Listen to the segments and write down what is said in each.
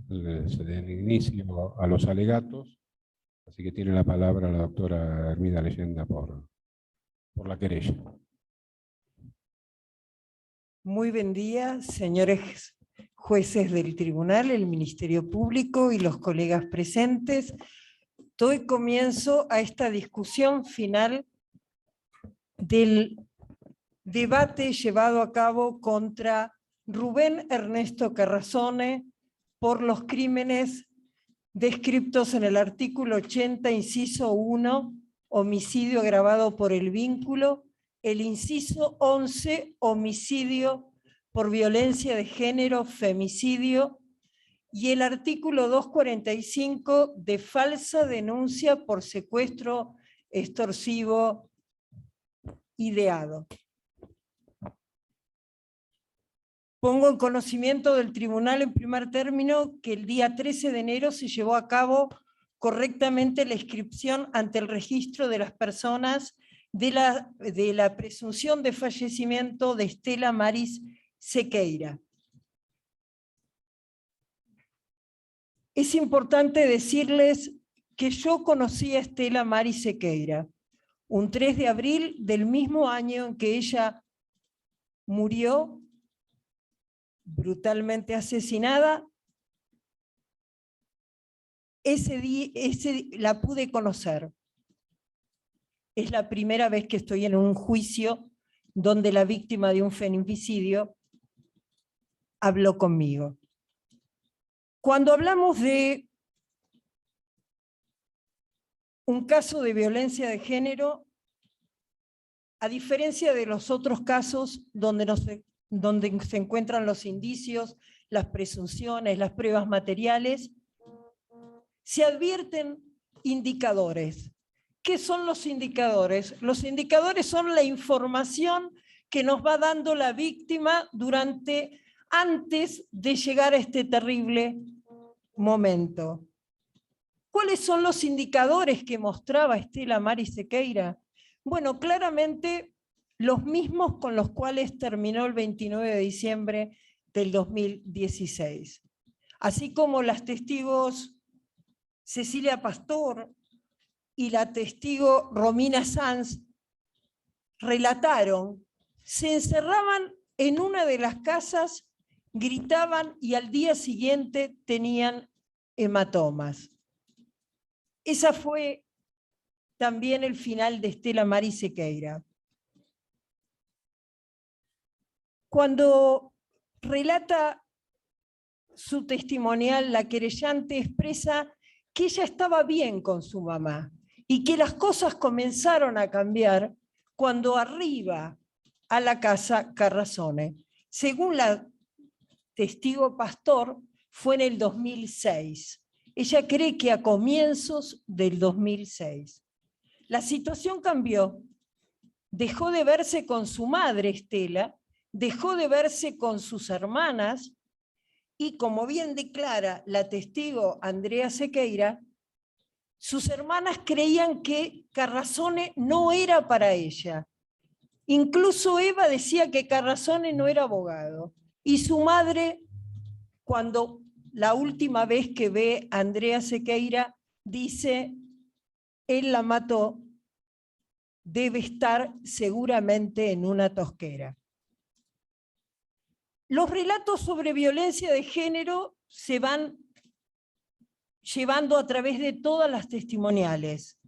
se den inicio a los alegatos, así que tiene la palabra la doctora Hermida Leyenda por la querella. Muy buen día, señores jueces del tribunal, el Ministerio Público y los colegas presentes. Doy comienzo a esta discusión final del debate llevado a cabo contra Rubén Ernesto Carrasone por los crímenes descriptos en el artículo 80, inciso 1, homicidio agravado por el vínculo, el inciso 11, homicidio por violencia de género, femicidio, y el artículo 245 de falsa denuncia por secuestro extorsivo ideado. Pongo en conocimiento del tribunal en primer término que el día 13 de enero se llevó a cabo correctamente la inscripción ante el registro de las personas de la presunción de fallecimiento de Estela Maris Sequeira. Es importante decirles que yo conocí a Estela Maris Sequeira un 3 de abril del mismo año en que ella murió brutalmente asesinada. Ese día la pude conocer. Es la primera vez que estoy en un juicio donde la víctima de un feminicidio habló conmigo. Cuando hablamos de un caso de violencia de género, a diferencia de los otros casos donde se encuentran los indicios, las presunciones, las pruebas materiales, se advierten indicadores. ¿Qué son los indicadores? Los indicadores son la información que nos va dando la víctima antes de llegar a este terrible momento. ¿Cuáles son los indicadores que mostraba Estela Maris Sequeira? Bueno, claramente los mismos con los cuales terminó el 29 de diciembre del 2016. Así como las testigos Cecilia Pastor y la testigo Romina Sanz relataron, se encerraban en una de las casas, gritaban y al día siguiente tenían hematomas. Esa fue también el final de Estela Maris Sequeira. Cuando relata su testimonial, la querellante expresa que ella estaba bien con su mamá y que las cosas comenzaron a cambiar cuando arriba a la casa Carrasone. Según la testigo Pastor, fue en el 2006. Ella cree que a comienzos del 2006. La situación cambió. Dejó de verse con su madre, Estela, dejó de verse con sus hermanas, y como bien declara la testigo Andrea Sequeira, sus hermanas creían que Carrasone no era para ella. Incluso Eva decía que Carrasone no era abogado. Y su madre, cuando la última vez que ve a Andrea Sequeira, dice, él la mató, debe estar seguramente en una tosquera. Los relatos sobre violencia de género se van llevando a través de todas las testimoniales.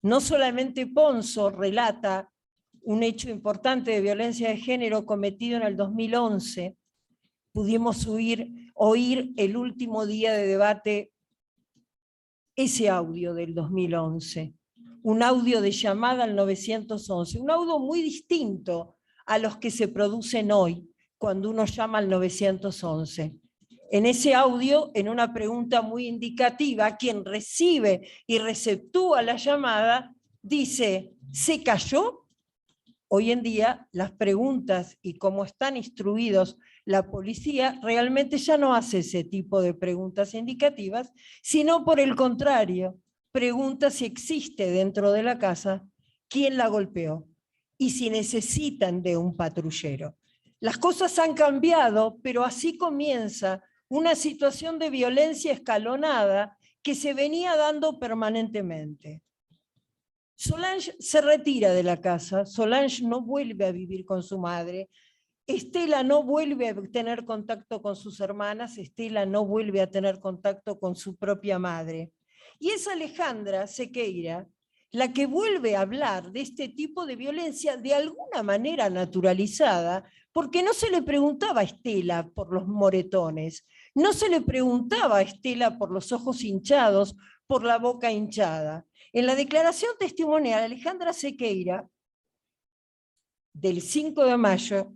No solamente Ponzo relata un hecho importante de violencia de género cometido en el 2011, pudimos oír el último día de debate ese audio del 2011, un audio de llamada al 911, un audio muy distinto a los que se producen hoy, cuando uno llama al 911. En ese audio, en una pregunta muy indicativa, quien recibe y receptúa la llamada dice, ¿se cayó? Hoy en día las preguntas y cómo están instruidos la policía realmente ya no hace ese tipo de preguntas indicativas, sino por el contrario, pregunta si existe dentro de la casa quién la golpeó y si necesitan de un patrullero. Las cosas han cambiado, pero así comienza una situación de violencia escalonada que se venía dando permanentemente. Solange se retira de la casa, Solange no vuelve a vivir con su madre, Estela no vuelve a tener contacto con sus hermanas, Estela no vuelve a tener contacto con su propia madre. Y es Alejandra Sequeira la que vuelve a hablar de este tipo de violencia de alguna manera naturalizada, porque no se le preguntaba a Estela por los moretones, no se le preguntaba a Estela por los ojos hinchados, por la boca hinchada. En la declaración testimonial, Alejandra Sequeira, del 5 de mayo,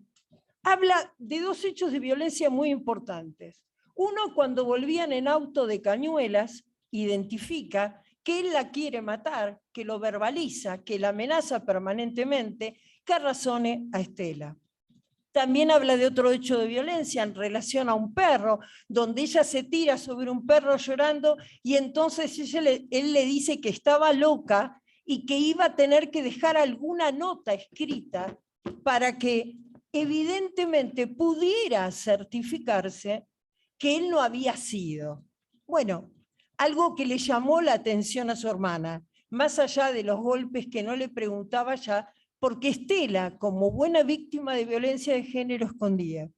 habla de dos hechos de violencia muy importantes. Uno, cuando volvían en auto de Cañuelas, identifica que él la quiere matar, que lo verbaliza, que la amenaza permanentemente, que razone a Estela. También habla de otro hecho de violencia en relación a un perro, donde ella se tira sobre un perro llorando y entonces él le dice que estaba loca y que iba a tener que dejar alguna nota escrita para que evidentemente pudiera certificarse que él no había sido. Bueno, algo que le llamó la atención a su hermana, más allá de los golpes que no le preguntaba ya, porque Estela, como buena víctima de violencia de género, escondía.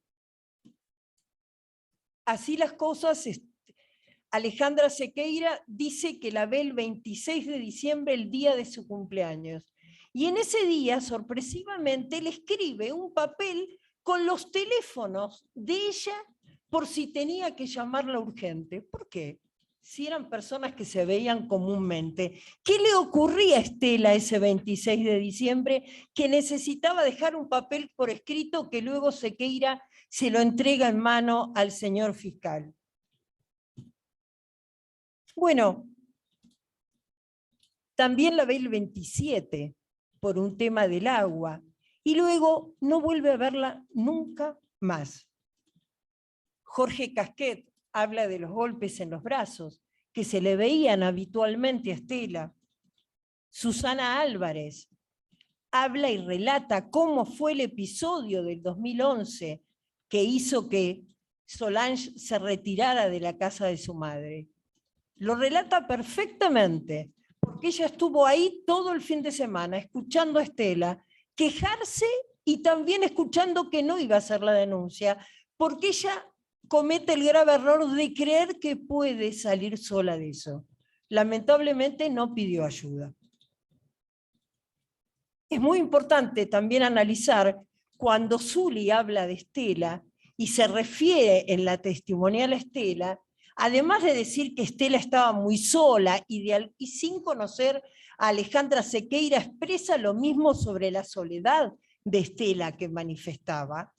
Así las cosas, Alejandra Sequeira dice que la ve el 26 de diciembre, el día de su cumpleaños. Y en ese día, sorpresivamente, le escribe un papel con los teléfonos de ella por si tenía que llamarla urgente. ¿Por qué? Si eran personas que se veían comúnmente. ¿Qué le ocurría a Estela ese 26 de diciembre que necesitaba dejar un papel por escrito que luego Sequeira se lo entrega en mano al señor fiscal? Bueno, también la ve el 27 por un tema del agua y luego no vuelve a verla nunca más. Jorge Casquet habla de los golpes en los brazos que se le veían habitualmente a Estela. Susana Álvarez habla y relata cómo fue el episodio del 2011 que hizo que Solange se retirara de la casa de su madre. Lo relata perfectamente, porque ella estuvo ahí todo el fin de semana, escuchando a Estela quejarse y también escuchando que no iba a hacer la denuncia, porque ella comete el grave error de creer que puede salir sola de eso. Lamentablemente no pidió ayuda. Es muy importante también analizar cuando Zuli habla de Estela y se refiere en la testimonial a Estela, además de decir que Estela estaba muy sola y sin conocer a Alejandra Sequeira, expresa lo mismo sobre la soledad de Estela que manifestaba.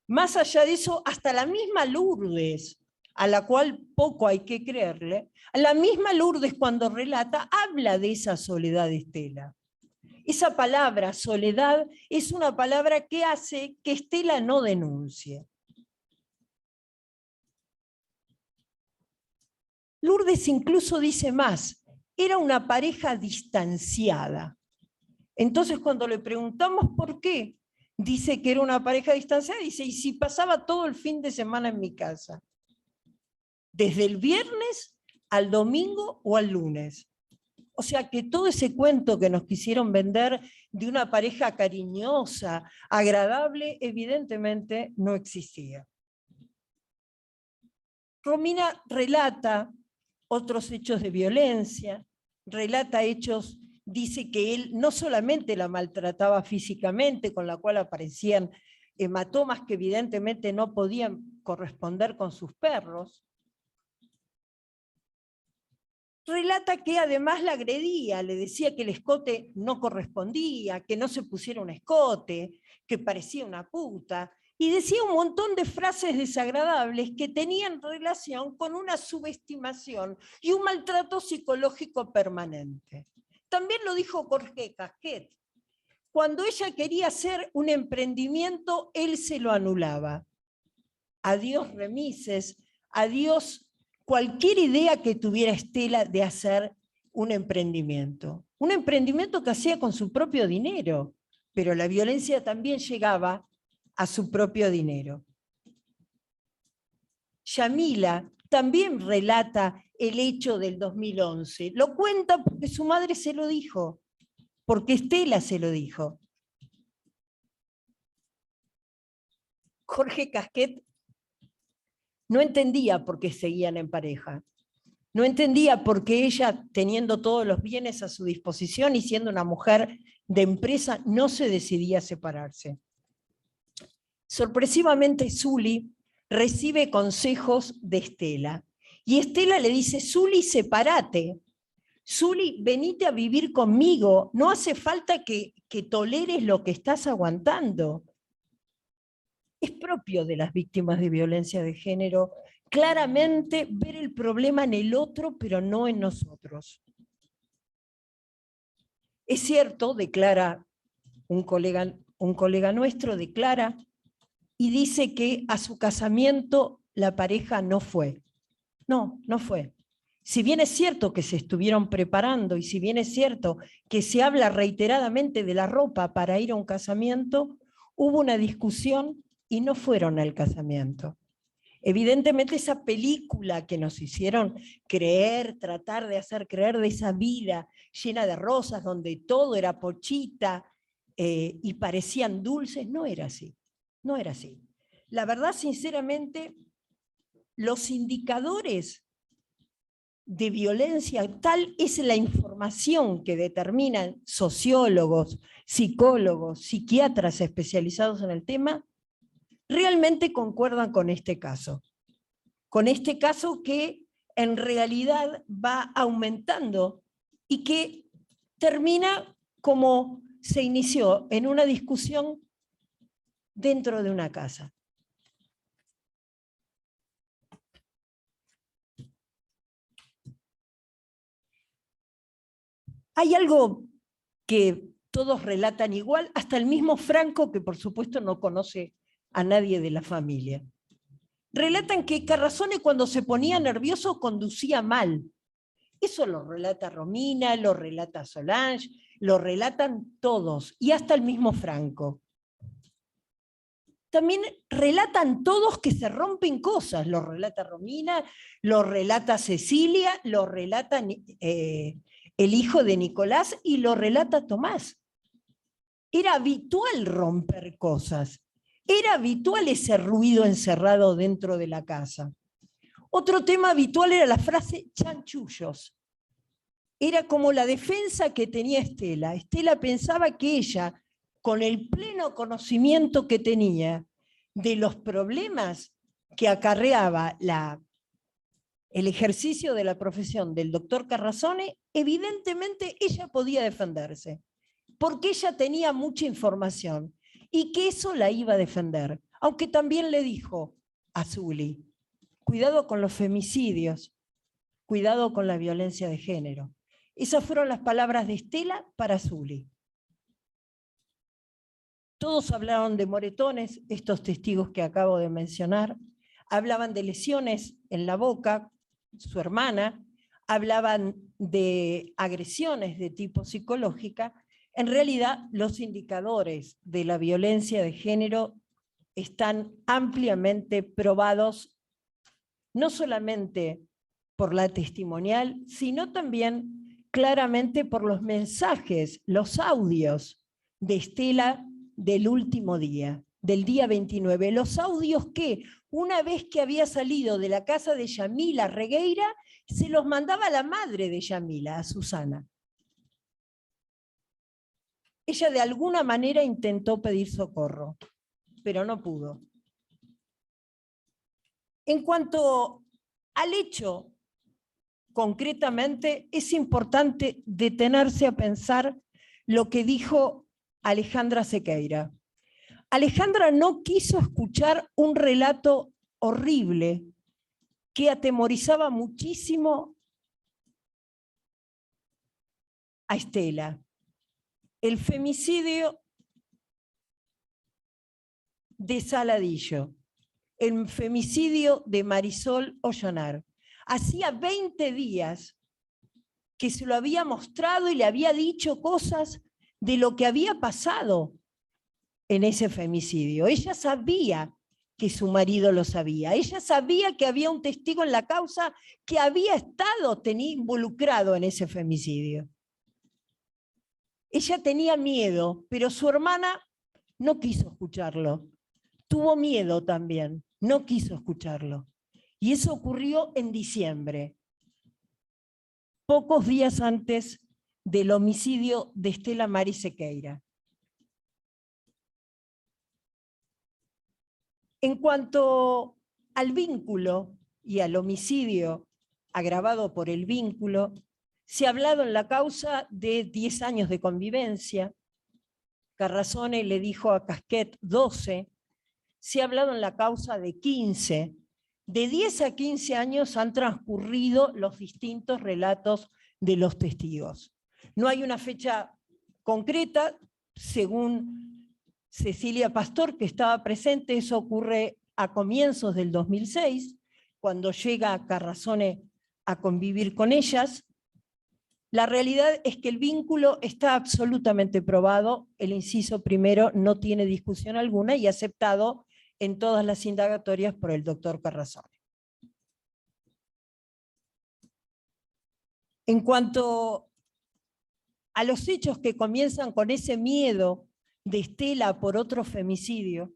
Más allá de eso, hasta la misma Lourdes, a la cual poco hay que creerle, la misma Lourdes cuando relata habla de esa soledad de Estela. Esa palabra, soledad, es una palabra que hace que Estela no denuncie. Lourdes incluso dice más, era una pareja distanciada. Entonces cuando le preguntamos por qué, dice que era una pareja distanciada, dice, y si pasaba todo el fin de semana en mi casa, desde el viernes al domingo o al lunes. O sea que todo ese cuento que nos quisieron vender de una pareja cariñosa, agradable, evidentemente no existía. Romina relata otros hechos de violencia, relata hechos, dice que él no solamente la maltrataba físicamente, con la cual aparecían hematomas que evidentemente no podían corresponder con sus perros, relata que además la agredía, le decía que el escote no correspondía, que no se pusiera un escote, que parecía una puta, y decía un montón de frases desagradables que tenían relación con una subestimación y un maltrato psicológico permanente. También lo dijo Jorge Casquet. Cuando ella quería hacer un emprendimiento, él se lo anulaba. Adiós remises, adiós cualquier idea que tuviera Estela de hacer un emprendimiento. Un emprendimiento que hacía con su propio dinero, pero la violencia también llegaba a su propio dinero. Yamila también relata el hecho del 2011. Lo cuenta porque su madre se lo dijo, porque Estela se lo dijo. Jorge Casquet no entendía por qué seguían en pareja. No entendía por qué ella, teniendo todos los bienes a su disposición y siendo una mujer de empresa, no se decidía a separarse. Sorpresivamente, Zuli recibe consejos de Estela. Y Estela le dice, Zuli, sepárate. Zuli, venite a vivir conmigo. No hace falta que toleres lo que estás aguantando. Es propio de las víctimas de violencia de género claramente ver el problema en el otro, pero no en nosotros. Es cierto, declara un colega nuestro, declara y dice que a su casamiento la pareja no fue. No, no fue. Si bien es cierto que se estuvieron preparando y si bien es cierto que se habla reiteradamente de la ropa para ir a un casamiento, hubo una discusión y no fueron al casamiento. Evidentemente esa película que nos hicieron creer, tratar de hacer creer de esa vida llena de rosas, donde todo era pochita y parecían dulces, no era así. No era así. La verdad, sinceramente, los indicadores de violencia, tal es la información que determinan sociólogos, psicólogos, psiquiatras especializados en el tema, realmente concuerdan con este caso. Con este caso que en realidad va aumentando y que termina como se inició en una discusión dentro de una casa. Hay algo que todos relatan igual, hasta el mismo Franco, que por supuesto no conoce a nadie de la familia. Relatan que Carrazzone cuando se ponía nervioso conducía mal. Eso lo relata Romina, lo relata Solange, lo relatan todos, y hasta el mismo Franco. También relatan todos que se rompen cosas, lo relata Romina, lo relata Cecilia, lo relata el hijo de Nicolás y lo relata Tomás. Era habitual romper cosas, era habitual ese ruido encerrado dentro de la casa. Otro tema habitual era la frase chanchullos. Era como la defensa que tenía Estela. Estela pensaba que ella, con el pleno conocimiento que tenía de los problemas que acarreaba el ejercicio de la profesión del doctor Carrazzone, evidentemente ella podía defenderse, porque ella tenía mucha información y que eso la iba a defender. Aunque también le dijo a Zuli, cuidado con los femicidios, cuidado con la violencia de género. Esas fueron las palabras de Estela para Zuli. Todos hablaron de moretones, estos testigos que acabo de mencionar, hablaban de lesiones en la boca, su hermana, hablaban de agresiones de tipo psicológica. En realidad, los indicadores de la violencia de género están ampliamente probados, no solamente por la testimonial, sino también claramente por los mensajes, los audios de Estela del último día, del día 29. Los audios que, una vez que había salido de la casa de Yamila Regueira, se los mandaba a la madre de Yamila, a Susana. Ella de alguna manera intentó pedir socorro, pero no pudo. En cuanto al hecho, concretamente, es importante detenerse a pensar lo que dijo Alejandra Sequeira. Alejandra no quiso escuchar un relato horrible que atemorizaba muchísimo a Estela. El femicidio de Saladillo, el femicidio de Marisol Ollonar. Hacía 20 días que se lo había mostrado y le había dicho cosas de lo que había pasado en ese femicidio. Ella sabía que su marido lo sabía. Ella sabía que había un testigo en la causa que había estado involucrado en ese femicidio. Ella tenía miedo, pero su hermana no quiso escucharlo. Tuvo miedo también, no quiso escucharlo. Y eso ocurrió en diciembre, pocos días antes del homicidio de Estela Mari Sequeira. En cuanto al vínculo y al homicidio agravado por el vínculo, se ha hablado en la causa de 10 años de convivencia. Carrazone le dijo a Casquet 12. Se ha hablado en la causa de 15. De 10 a 15 años han transcurrido los distintos relatos de los testigos. No hay una fecha concreta, según Cecilia Pastor, que estaba presente, eso ocurre a comienzos del 2006, cuando llega Carrazone a convivir con ellas. La realidad es que el vínculo está absolutamente probado, el inciso primero no tiene discusión alguna y aceptado en todas las indagatorias por el doctor Carrazone. En cuanto a los hechos que comienzan con ese miedo de Estela por otro femicidio,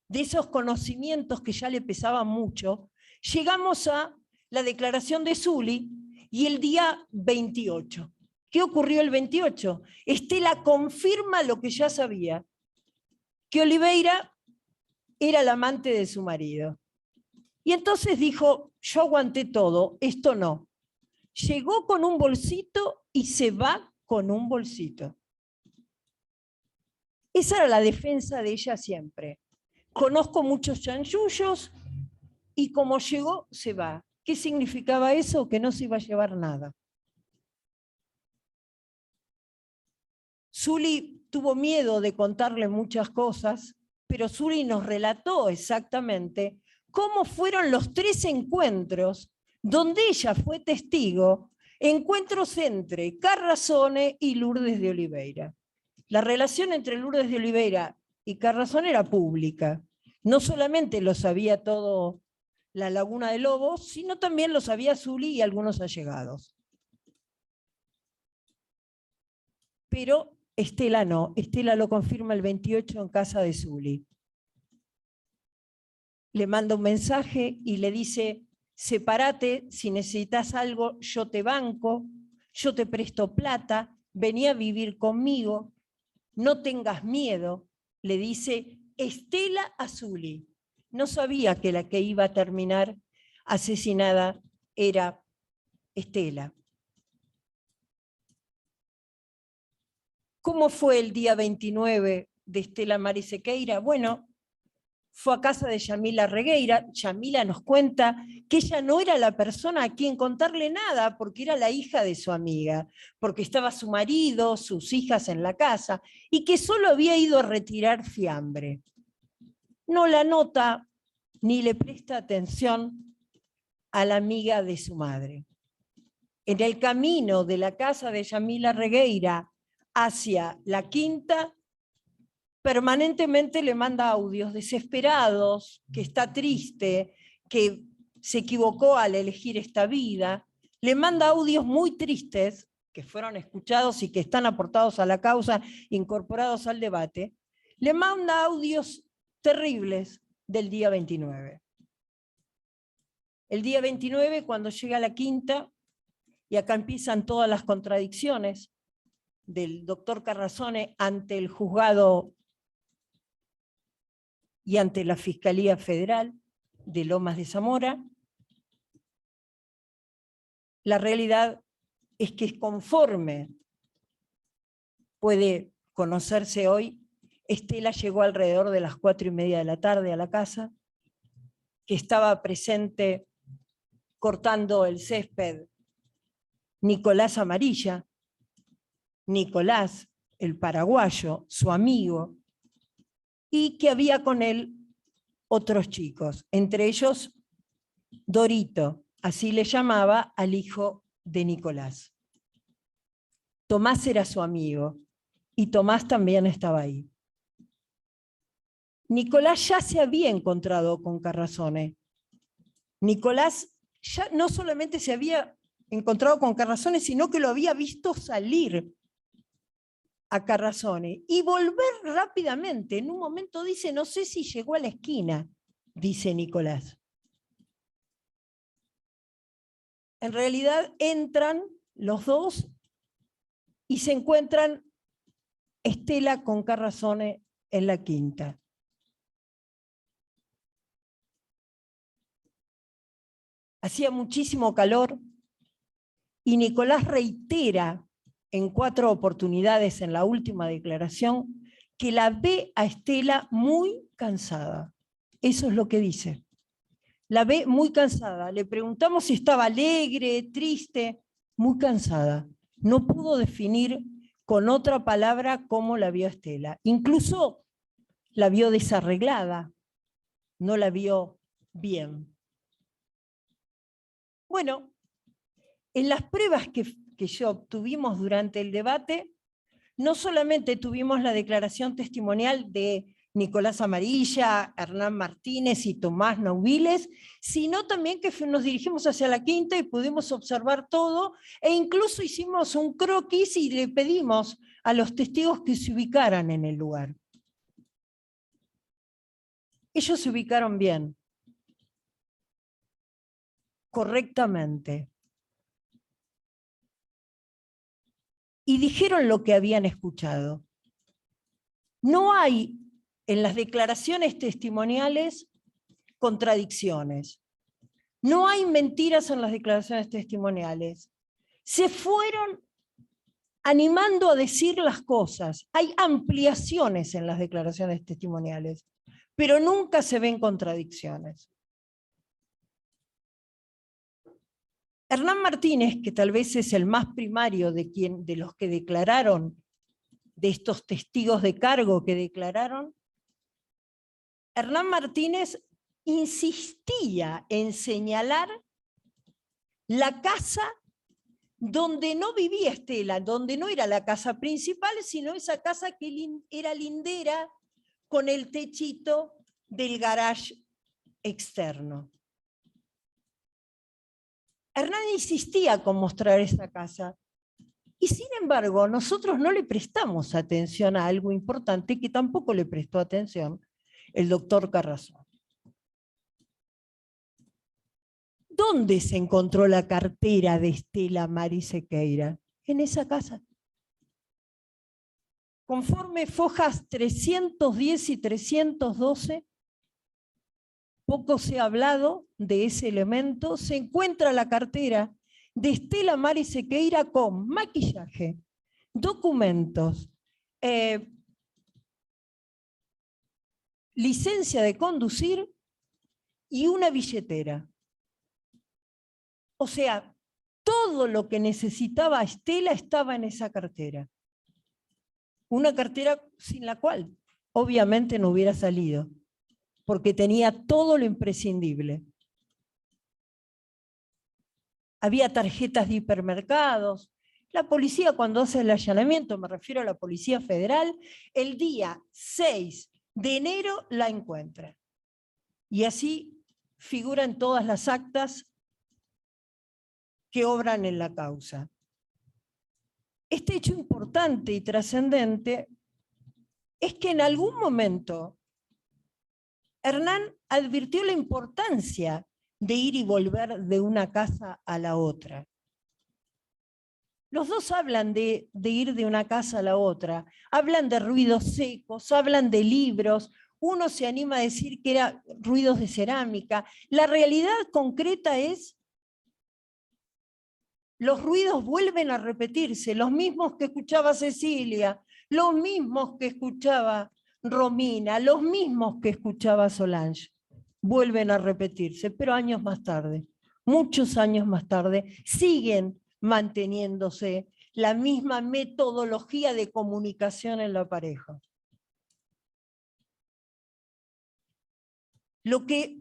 de esos conocimientos que ya le pesaban mucho, llegamos a la declaración de Zuli y el día 28. ¿Qué ocurrió el 28? Estela confirma lo que ya sabía, que Oliveira era el amante de su marido. Y entonces dijo, yo aguanté todo, esto no. Llegó con un bolsito y se va con un bolsito. Esa era la defensa de ella siempre. Conozco muchos chanchullos y como llegó, se va. ¿Qué significaba eso? Que no se iba a llevar nada. Zuli tuvo miedo de contarle muchas cosas, pero Zuli nos relató exactamente cómo fueron los 3 encuentros donde ella fue testigo, encuentros entre Carrazone y Lourdes de Oliveira. La relación entre Lourdes de Oliveira y Carrazone era pública. No solamente lo sabía todo la Laguna de Lobos, sino también lo sabía Zuli y algunos allegados. Pero Estela no, Estela lo confirma el 28 en casa de Zuli. Le manda un mensaje y le dice, sepárate, si necesitas algo, yo te banco, yo te presto plata, vení a vivir conmigo, no tengas miedo, le dice Estela a Zuli. No sabía que la que iba a terminar asesinada era Estela. ¿Cómo fue el día 29 de Estela Mari Sequeira? Bueno, fue a casa de Yamila Regueira. Yamila nos cuenta que ella no era la persona a quien contarle nada, porque era la hija de su amiga, porque estaba su marido, sus hijas en la casa, y que solo había ido a retirar fiambre. No la nota ni le presta atención a la amiga de su madre. En el camino de la casa de Yamila Regueira hacia la quinta, permanentemente le manda audios desesperados, que está triste, que se equivocó al elegir esta vida. Le manda audios muy tristes, que fueron escuchados y que están aportados a la causa, incorporados al debate. Le manda audios terribles del día 29. El día 29, cuando llega a la quinta, y acá empiezan todas las contradicciones del doctor Carrazone ante el juzgado y ante la Fiscalía Federal de Lomas de Zamora. La realidad es que conforme puede conocerse hoy, Estela llegó alrededor de las 4:30 de la tarde a la casa, que estaba presente cortando el césped Nicolás Amarilla, Nicolás, el paraguayo, su amigo, y que había con él otros chicos, entre ellos Dorito, así le llamaba al hijo de Nicolás. Tomás era su amigo, y Tomás también estaba ahí. Nicolás ya se había encontrado con Carrazzone. Nicolás ya no solamente se había encontrado con Carrazzone, sino que lo había visto salir a Carrazzone y volver rápidamente. En un momento dice, no sé si llegó a la esquina, dice Nicolás. En realidad entran los dos y se encuentran Estela con Carrazzone en la quinta. Hacía muchísimo calor y Nicolás reitera en 4 oportunidades en la última declaración que la ve a Estela muy cansada. Eso es lo que dice. La ve muy cansada. Le preguntamos si estaba alegre, triste, muy cansada. No pudo definir con otra palabra cómo la vio Estela. Incluso la vio desarreglada, no la vio bien. Bueno, en las pruebas que yo obtuvimos durante el debate, no solamente tuvimos la declaración testimonial de Nicolás Amarilla, Hernán Martínez y Tomás Naubiles, sino también que nos dirigimos hacia la quinta y pudimos observar todo, e incluso hicimos un croquis y le pedimos a los testigos que se ubicaran en el lugar. Ellos se ubicaron bien, correctamente. Y dijeron lo que habían escuchado. No hay en las declaraciones testimoniales contradicciones. No hay mentiras en las declaraciones testimoniales. Se fueron animando a decir las cosas. Hay ampliaciones en las declaraciones testimoniales, pero nunca se ven contradicciones. Hernán Martínez, que tal vez es el más primario de los que declararon, de estos testigos de cargo que declararon, Hernán Martínez insistía en señalar la casa donde no vivía Estela, donde no era la casa principal, sino esa casa que era lindera con el techito del garage externo. Hernán insistía con mostrar esa casa. Y sin embargo, nosotros no le prestamos atención a algo importante que tampoco le prestó atención el doctor Carrazzone. ¿Dónde se encontró la cartera de Estela Mari Sequeira? En esa casa. Conforme fojas 310 y 312, poco se ha hablado de ese elemento, se encuentra la cartera de Estela Mari Sequeira con maquillaje, documentos, licencia de conducir y una billetera. O sea, todo lo que necesitaba Estela estaba en esa cartera. Una cartera sin la cual obviamente no hubiera salido, porque tenía todo lo imprescindible. Había tarjetas de hipermercados. La policía, cuando hace el allanamiento, me refiero a la Policía Federal, el día 6 de enero la encuentra. Y así figura en todas las actas que obran en la causa. Este hecho importante y trascendente es que en algún momento Hernán advirtió la importancia de ir y volver de una casa a la otra. Los dos hablan de ir de una casa a la otra, hablan de ruidos secos, hablan de libros, uno se anima a decir que eran ruidos de cerámica. La realidad concreta es, los ruidos vuelven a repetirse, los mismos que escuchaba Cecilia, los mismos que escuchaba Romina, los mismos que escuchaba Solange, vuelven a repetirse, pero años más tarde, muchos años más tarde, siguen manteniéndose la misma metodología de comunicación en la pareja. Lo que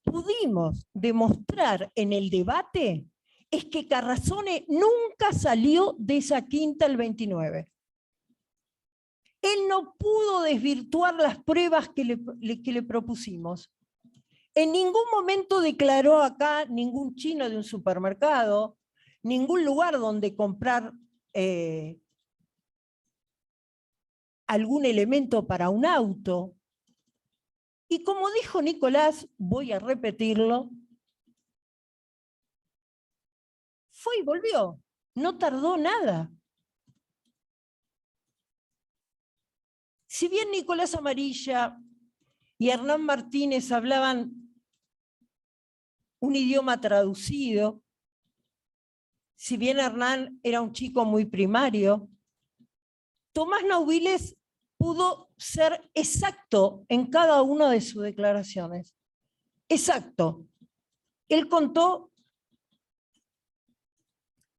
pudimos demostrar en el debate es que Carrazzone nunca salió de esa quinta el 29. Él no pudo desvirtuar las pruebas que le propusimos. En ningún momento declaró acá ningún chino de un supermercado, ningún lugar donde comprar algún elemento para un auto. Y como dijo Nicolás, voy a repetirlo, fue y volvió, no tardó nada. Si bien Nicolás Amarilla y Hernán Martínez hablaban un idioma traducido, si bien Hernán era un chico muy primario, Tomás Naubiles pudo ser exacto en cada una de sus declaraciones. Exacto. Él contó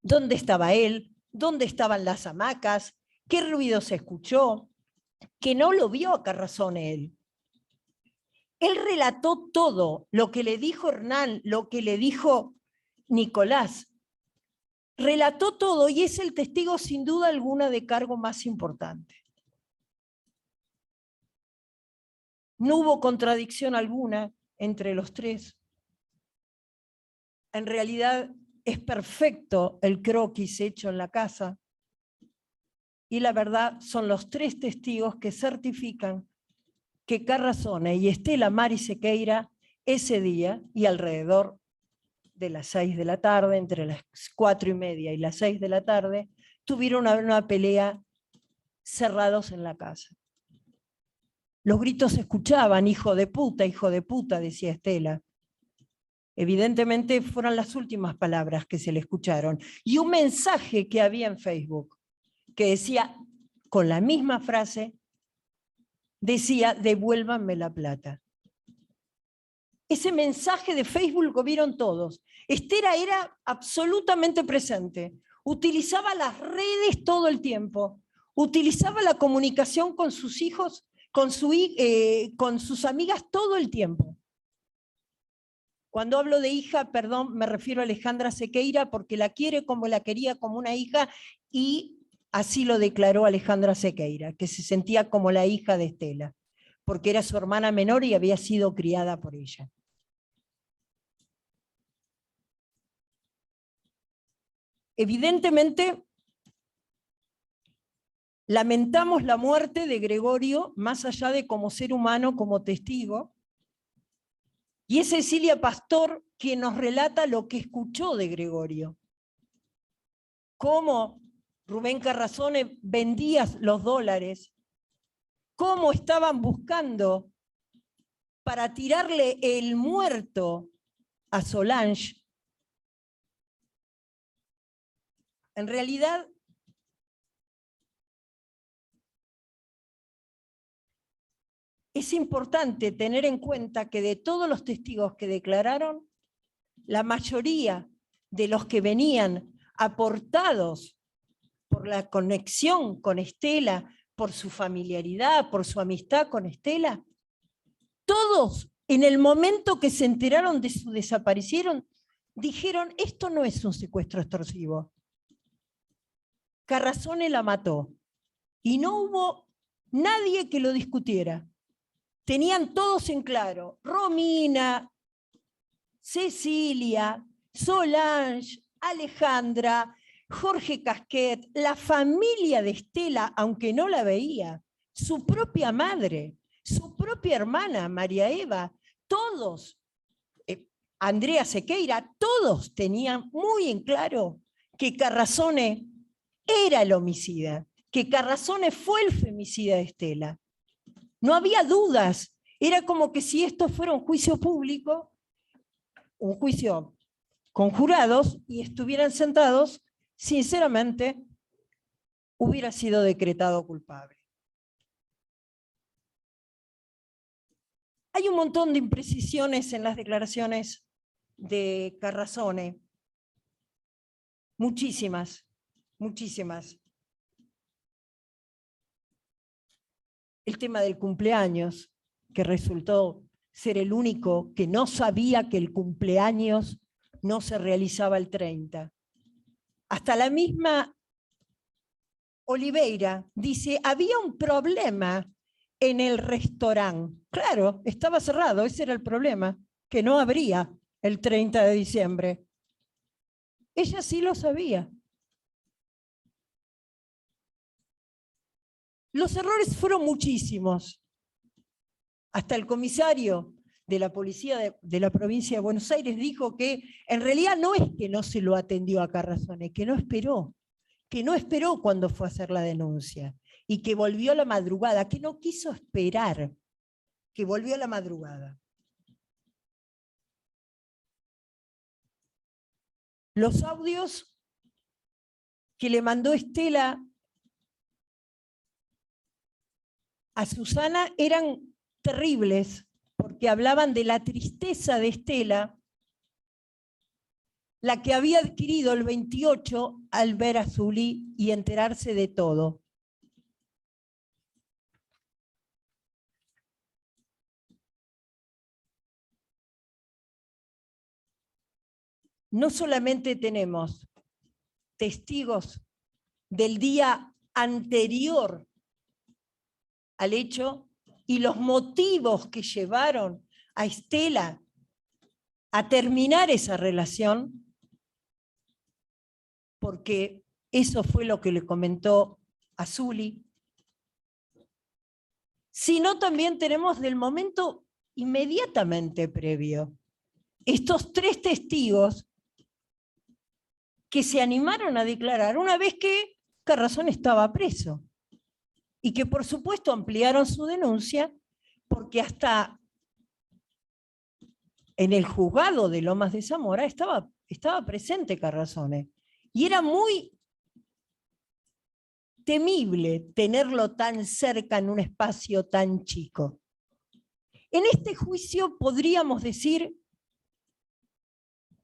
dónde estaba él, dónde estaban las hamacas, qué ruido se escuchó, que no lo vio a Carrazone él. Él relató todo, lo que le dijo Hernán, lo que le dijo Nicolás. Relató todo y es el testigo sin duda alguna de cargo más importante. No hubo contradicción alguna entre los tres. En realidad es perfecto el croquis hecho en la casa. Y la verdad son los tres testigos que certifican que Carrazone y Estela Mari Sequeira ese día y alrededor de las 6 de la tarde, entre las 4:30 y las 6 de la tarde, tuvieron una pelea cerrados en la casa. Los gritos se escuchaban, hijo de puta, decía Estela. Evidentemente fueron las últimas palabras que se le escucharon. Y un mensaje que había en Facebook, que decía, con la misma frase, decía, devuélvanme la plata. Ese mensaje de Facebook lo vieron todos. Estela era absolutamente presente. Utilizaba las redes todo el tiempo. Utilizaba la comunicación con sus hijos, con sus amigas todo el tiempo. Cuando hablo de hija, perdón, me refiero a Alejandra Sequeira porque la quiere como la quería como una hija y así lo declaró Alejandra Sequeira, que se sentía como la hija de Estela, porque era su hermana menor y había sido criada por ella. Evidentemente, lamentamos la muerte de Gregorio, más allá de como ser humano, como testigo, y es Cecilia Pastor quien nos relata lo que escuchó de Gregorio. Cómo Rubén Carrazone vendía los dólares, cómo estaban buscando para tirarle el muerto a Solange. En realidad, es importante tener en cuenta que de todos los testigos que declararon, la mayoría de los que venían aportados por la conexión con Estela, por su familiaridad, por su amistad con Estela, todos en el momento que se enteraron de su desaparición, dijeron, esto no es un secuestro extorsivo. Carrazone la mató y no hubo nadie que lo discutiera. Tenían todos en claro, Romina, Cecilia, Solange, Alejandra, Jorge Casquet, la familia de Estela, aunque no la veía, su propia madre, su propia hermana, María Eva, todos, Andrea Sequeira, todos tenían muy en claro que Carrazone era el homicida, que Carrazone fue el femicida de Estela. No había dudas, era como que si esto fuera un juicio público, un juicio con jurados y estuvieran sentados, sinceramente, hubiera sido decretado culpable. Hay un montón de imprecisiones en las declaraciones de Carrazone. Muchísimas, muchísimas. El tema del cumpleaños, que resultó ser el único que no sabía que el cumpleaños no se realizaba el 30. Hasta la misma Oliveira dice, había un problema en el restaurante. Claro, estaba cerrado, ese era el problema, que no abría el 30 de diciembre. Ella sí lo sabía. Los errores fueron muchísimos. Hasta el comisario de la policía de la provincia de Buenos Aires dijo que en realidad no es que no se lo atendió a Carrazone, que no esperó cuando fue a hacer la denuncia y que volvió a la madrugada, que no quiso esperar, que volvió a la madrugada. Los audios que le mandó Estela a Susana eran terribles, porque hablaban de la tristeza de Estela, la que había adquirido el 28 al ver a Zuli y enterarse de todo. No solamente tenemos testigos del día anterior al hecho y los motivos que llevaron a Estela a terminar esa relación, porque eso fue lo que le comentó a Zuli, sino también tenemos del momento inmediatamente previo. Estos 3 testigos que se animaron a declarar una vez que Carrazone estaba preso. Y que por supuesto ampliaron su denuncia porque hasta en el juzgado de Lomas de Zamora estaba presente Carrazone. Y era muy temible tenerlo tan cerca en un espacio tan chico. En este juicio podríamos decir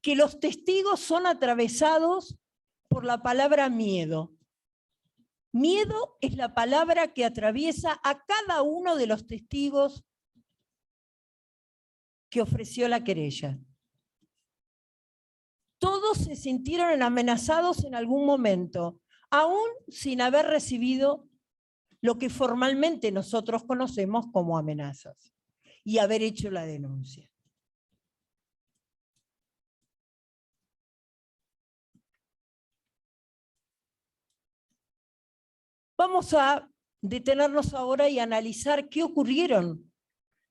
que los testigos son atravesados por la palabra miedo. Miedo es la palabra que atraviesa a cada uno de los testigos que ofreció la querella. Todos se sintieron amenazados en algún momento, aún sin haber recibido lo que formalmente nosotros conocemos como amenazas y haber hecho la denuncia. Vamos a detenernos ahora y analizar qué ocurrieron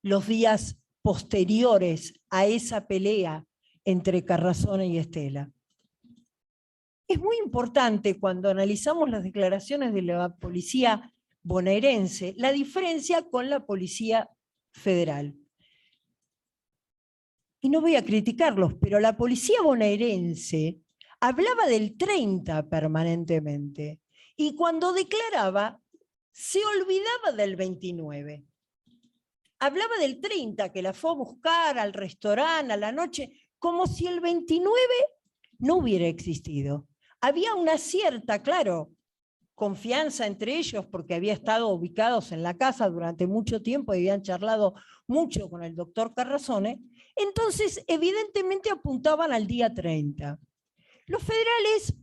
los días posteriores a esa pelea entre Carrazone y Estela. Es muy importante cuando analizamos las declaraciones de la policía bonaerense, la diferencia con la policía federal. Y no voy a criticarlos, pero la policía bonaerense hablaba del 30 permanentemente. Y cuando declaraba, se olvidaba del 29. Hablaba del 30, que la fue a buscar al restaurante a la noche, como si el 29 no hubiera existido. Había una cierta, claro, confianza entre ellos, porque había estado ubicados en la casa durante mucho tiempo y habían charlado mucho con el doctor Carrazone. Entonces, evidentemente apuntaban al día 30. Los federales,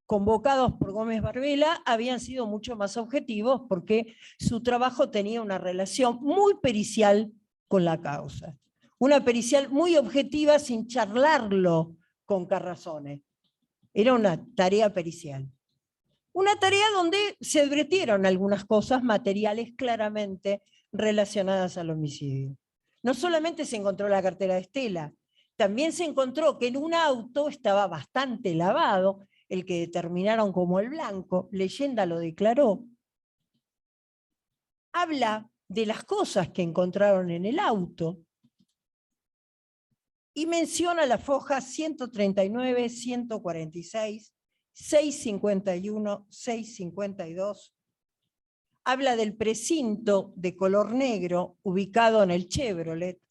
convocados por Gómez Barbela, habían sido mucho más objetivos porque su trabajo tenía una relación muy pericial con la causa. Una pericial muy objetiva sin charlarlo con Carrazone. Era una tarea pericial. Una tarea donde se advirtieron algunas cosas materiales claramente relacionadas al homicidio. No solamente se encontró la cartera de Estela, también se encontró que en un auto estaba bastante lavado, el que determinaron como el blanco, Leyenda lo declaró. Habla de las cosas que encontraron en el auto y menciona las fojas 139, 146, 651, 652. Habla del precinto de color negro ubicado en el Chevrolet,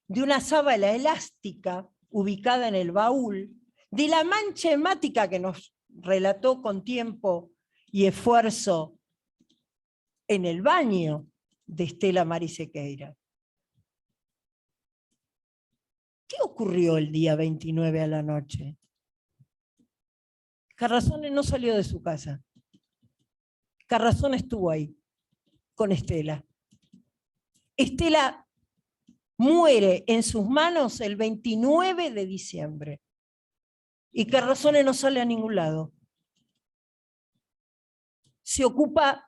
de una sábana elástica ubicada en el baúl, de la mancha hemática que nos relató con tiempo y esfuerzo en el baño de Estela Mari Sequeira. ¿Qué ocurrió el día 29 a la noche? Carrazone no salió de su casa. Carrazón estuvo ahí con Estela. Estela muere en sus manos el 29 de diciembre. Y Carrazone no sale a ningún lado. Se ocupa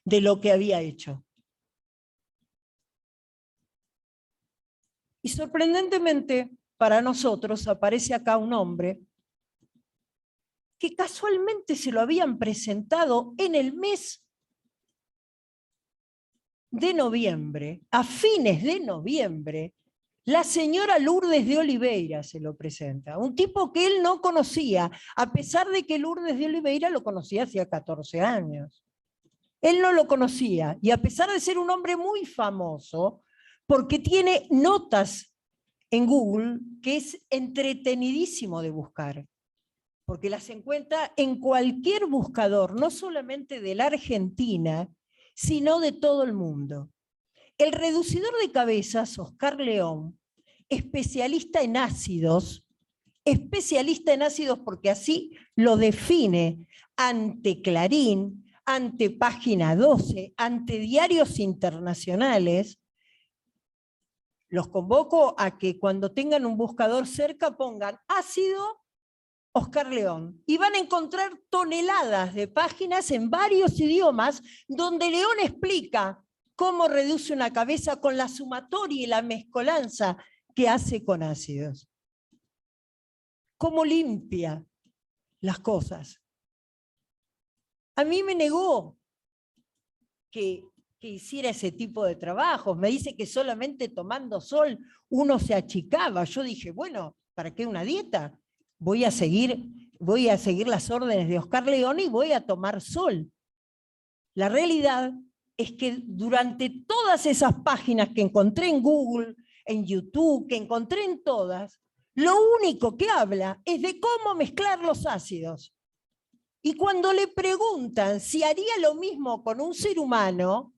de lo que había hecho. Y sorprendentemente, para nosotros, aparece acá un hombre que casualmente se lo habían presentado en el mes de noviembre, a fines de noviembre, la señora Lourdes de Oliveira se lo presenta, un tipo que él no conocía, a pesar de que Lourdes de Oliveira lo conocía hacía 14 años. Él no lo conocía, y a pesar de ser un hombre muy famoso, porque tiene notas en Google que es entretenidísimo de buscar, porque las encuentra en cualquier buscador, no solamente de la Argentina, sino de todo el mundo. El reducidor de cabezas, Oscar León, especialista en ácidos porque así lo define ante Clarín, ante Página 12, ante diarios internacionales. Los convoco a que cuando tengan un buscador cerca pongan ácido Oscar León, y van a encontrar toneladas de páginas en varios idiomas donde León explica cómo reduce una cabeza con la sumatoria y la mezcolanza que hace con ácidos. Cómo limpia las cosas. A mí me negó que hiciera ese tipo de trabajos. Me dice que solamente tomando sol uno se achicaba. Yo dije, bueno, ¿para qué una dieta? Voy a seguir las órdenes de Oscar León y voy a tomar sol. La realidad es que durante todas esas páginas que encontré en Google, en YouTube, que encontré en todas, lo único que habla es de cómo mezclar los ácidos. Y cuando le preguntan si haría lo mismo con un ser humano,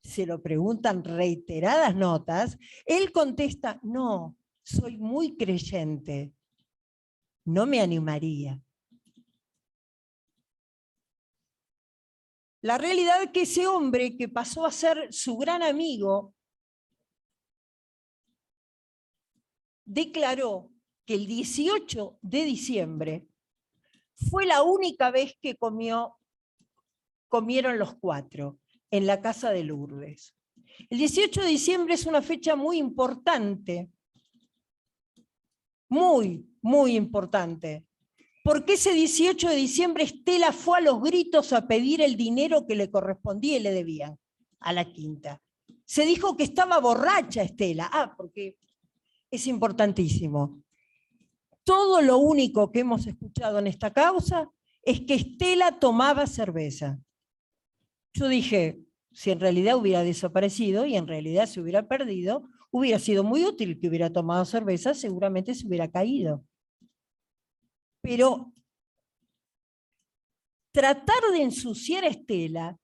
se lo preguntan reiteradas notas, él contesta, no, soy muy creyente. No me animaría. La realidad es que ese hombre que pasó a ser su gran amigo declaró que el 18 de diciembre fue la única vez que comieron los cuatro en la casa de Lourdes. El 18 de diciembre es una fecha muy importante, muy, muy importante. Porque ese 18 de diciembre Estela fue a los gritos a pedir el dinero que le correspondía y le debían a la quinta. Se dijo que estaba borracha Estela. Porque es importantísimo. Todo lo único que hemos escuchado en esta causa es que Estela tomaba cerveza. Yo dije, si en realidad hubiera desaparecido y en realidad se hubiera perdido, hubiera sido muy útil que hubiera tomado cerveza, seguramente se hubiera caído. Pero tratar de ensuciar a Estela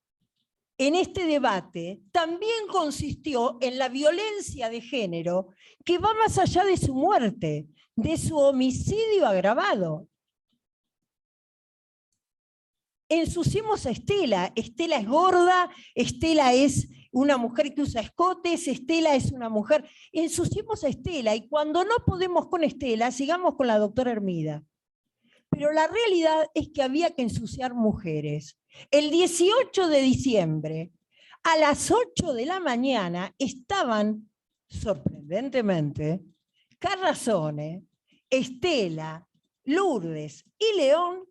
en este debate también consistió en la violencia de género que va más allá de su muerte, de su homicidio agravado. Ensuciemos a Estela. Estela es gorda, Estela es una mujer que usa escotes, Estela es una mujer. Ensuciemos a Estela y cuando no podemos con Estela, sigamos con la doctora Hermida. Pero la realidad es que había que ensuciar mujeres. El 18 de diciembre, a las 8 de la mañana, estaban, sorprendentemente, Carrazone, Estela, Lourdes y León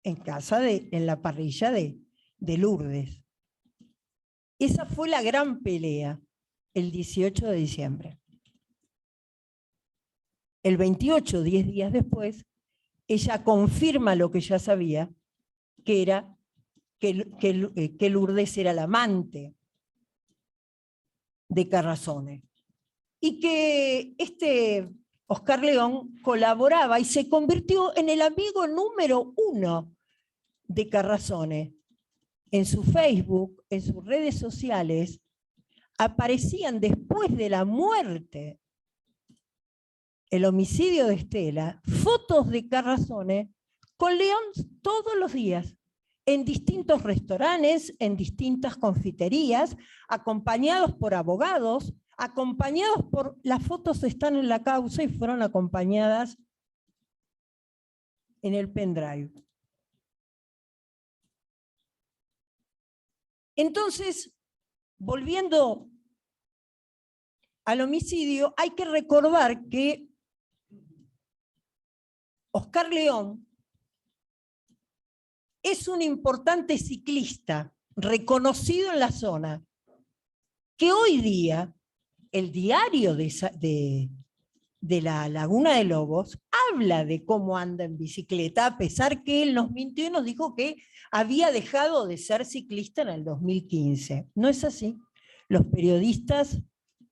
en la parrilla de Lourdes. Esa fue la gran pelea, el 18 de diciembre. El 28, 10 días después, ella confirma lo que ya sabía, que era que Lourdes era la amante de Carrazone. Y que Oscar León colaboraba y se convirtió en el amigo número 1 de Carrazone. En su Facebook, en sus redes sociales, aparecían después de la muerte, el homicidio de Estela, fotos de Carrazone con León todos los días. en distintos restaurantes, en distintas confiterías, acompañados por abogados, acompañados por... Las fotos están en la causa y fueron acompañadas en el pendrive. Entonces, volviendo al homicidio, hay que recordar que Oscar León es un importante ciclista reconocido en la zona, que hoy día el diario de la Laguna de Lobos habla de cómo anda en bicicleta, a pesar que él nos mintió y nos dijo que había dejado de ser ciclista en el 2015. No es así. Los periodistas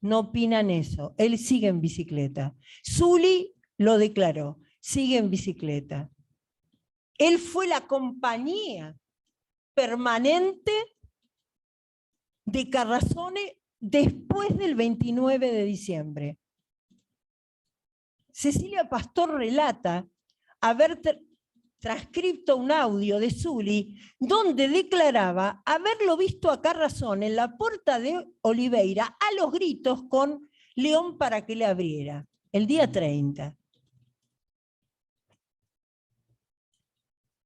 no opinan eso. Él sigue en bicicleta. Zuli lo declaró, sigue en bicicleta. Él fue la compañía permanente de Carrasone después del 29 de diciembre. Cecilia Pastor relata haber transcrito un audio de Zuli donde declaraba haberlo visto a Carrasone en la puerta de Oliveira a los gritos con León para que le abriera, el día 30.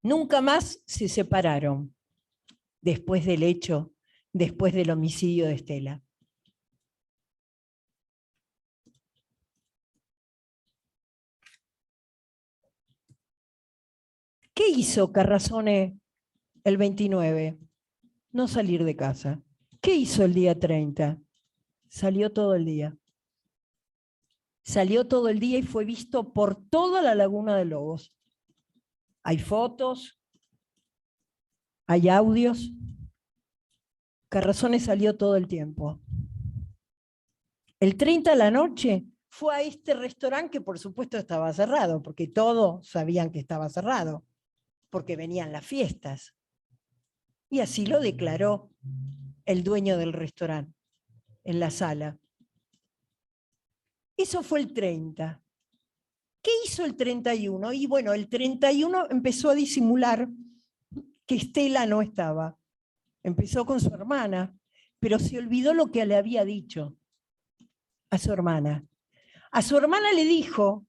Nunca más se separaron después del hecho, después del homicidio de Estela. ¿Qué hizo Carrasone el 29? No salir de casa. ¿Qué hizo el día 30? Salió todo el día. Salió todo el día y fue visto por toda la Laguna de Lobos. Hay fotos, hay audios. Carrasone salió todo el tiempo. El 30 de la noche fue a este restaurante que por supuesto estaba cerrado, porque todos sabían que estaba cerrado, porque venían las fiestas. Y así lo declaró el dueño del restaurante en la sala. Eso fue el 30. ¿Qué hizo el 31? Y bueno, el 31 empezó a disimular que Estela no estaba. Empezó con su hermana, pero se olvidó lo que le había dicho a su hermana. A su hermana le dijo